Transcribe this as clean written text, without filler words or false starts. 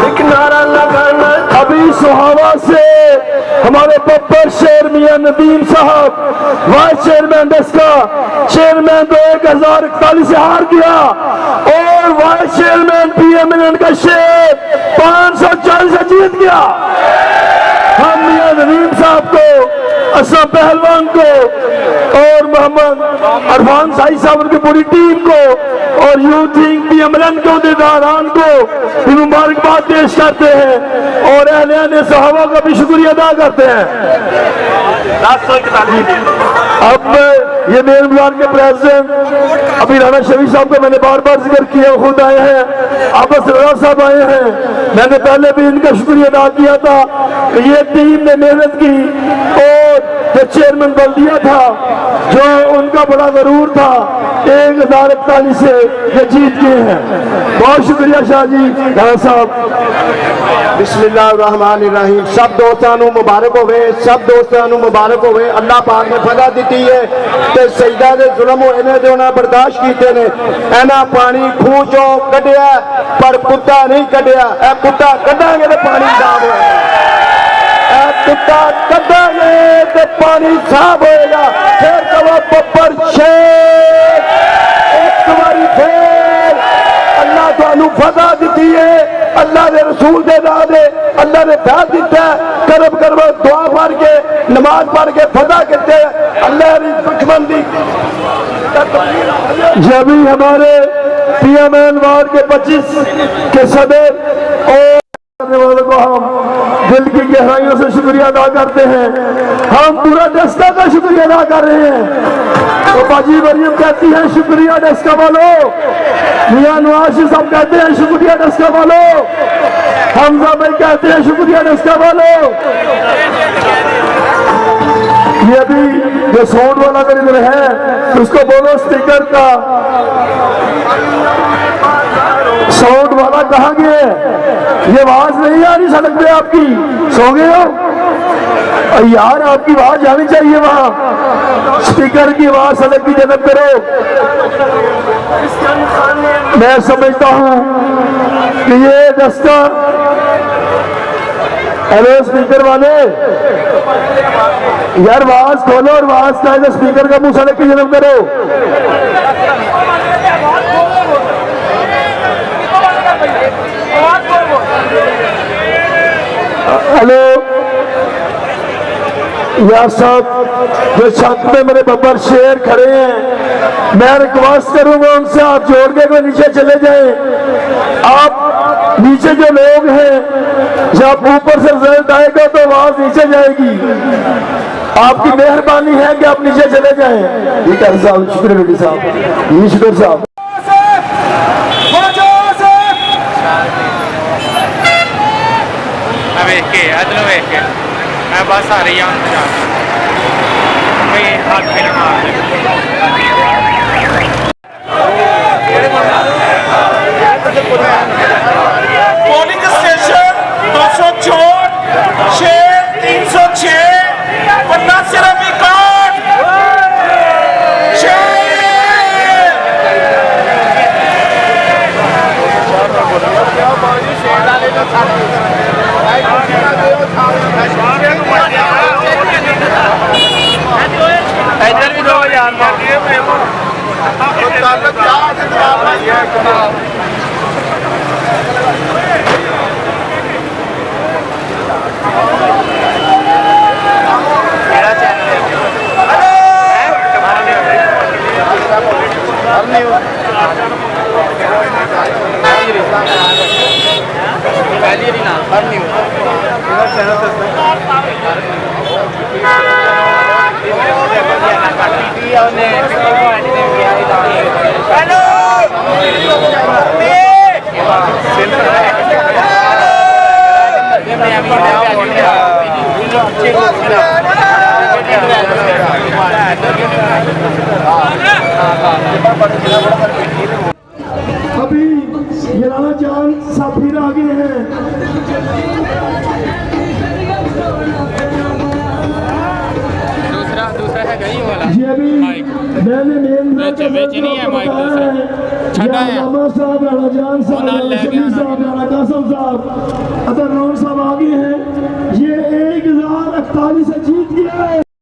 एक नारा लगाना। अभी सुहावा से हमारे बब्बर शेर मियां नदीम साहब वाइस चेयरमैन डेस्का चेयरमैन 2041 से हार गया और वाइस चेयरमैन पीएमएन का शेर 540 से जीत गया। हम मियां नदीम साहब को, असम पहलवान को और मोहम्मद अरफान साई साहब उनकी पूरी टीम को और यूथ विंग पीएमएन के उहदेदारान को भी मुबारकबाद पेश करते हैं और अहले सहाबा का भी शुक्रिया अदा करते हैं। अब ये मेरे बाजार के प्रेसिडेंट अभी राना शफी साहब का मैंने बार बार जिक्र किया, खुद आए हैं, आपस साहब आए हैं। मैंने पहले भी इनका शुक्रिया अदा किया था कि ये टीम ने मेहनत की और जो चेयरमैन बल्दिया था जो उनका बड़ा जरूर था 1041 से ये जीत गए हैं। बहुत शुक्रिया शाह जी राना साहब। बिस्मिल्लाहिर्रहमानिर्रहीम। सब दोस्तों को मुबारक होवे, सब दोस्तों को मुबारक होवे। अल्लाह पाक ने फजा दी है ते सईदा दे जुल्म होए ने ते उन्हें बर्दाश्त कीते ने। एना पानी खूह चों कढ़िया पर कुत्ता नहीं कढ़िया। ए कुत्ता कढ़ांगे तो पानी साफ होएगा, ए कुत्ता कढ़ांगे तो पानी साफ होएगा। फिर कहो बब्बर शेर एक बारी फिर अल्लाह तुहानू फजा दी है। अल्लाह के रसूल के नाम से अल्लाह ने प्यार दिता है। करब करब दुआ पढ़ के नमाज पढ़ के फजा करते अल्लाह की दुश्मनी। जब भी हमारे पीएमएन वार्ड के 25 के सदर और वालों को हम दिल की गहराइयों से शुक्रिया अदा करते हैं। हम पूरा डेस्का का शुक्रिया अदा कर रहे हैं। तो बाजी मरियम कहती है शुक्रिया डेस्का वालों, मियां नवाज साहब कहते हैं शुक्रिया डेस्का वालों, हमजा भाई कहते हैं शुक्रिया डेस्का वालों। ये अभी जो साउंड वाला अगर इधर है उसको बोलो स्पीकर का साउंड वाला कहाँ गया? ये आवाज नहीं आ रही सड़क पे आपकी, सो गए हो यार? आपकी आवाज आनी चाहिए वहां, स्पीकर की आवाज सड़क की जन्नत करो। मैं समझता हूं कि ये दस्ता, हेलो स्पीकर वाले यार आवाज खोलो और आवाज का स्पीकर का मुंह सड़क की जन्नत करो। हेलो यार साहब, जो छत में मेरे बब्बर शेर खड़े हैं, मैं रिक्वेस्ट करूंगा उनसे आप जोड़ के कोई नीचे चले जाएं। आप नीचे जो लोग हैं जब ऊपर से रिजल्ट आएगा तो आवाज नीचे जाएगी। आपकी मेहरबानी है कि आप नीचे चले जाएं। ठीक है साहब, शुक्रिया बेटी साहब, ये शुक्र साहब। बस आ रही है हाथ पे मार पोलिंग स्टेशन 264 306 पन्ना सिर्फ रिकॉर्ड इधर भी 2000 अभी ये राना जान साहब फिर आ गए हैं। दूसरा है गई वाला ये अभी मैंने मेन के ਵਿੱਚ ਨਹੀਂ ਹੈ ਮਾਈਕ ਦੂਸਰਾ ਛੱਡਾ ਹੈ साहब राणा जान साहब राणा शबीर साहब राणा कासम साहब अदर रौन साहब आगे हैं ये 1041 से जीत गया है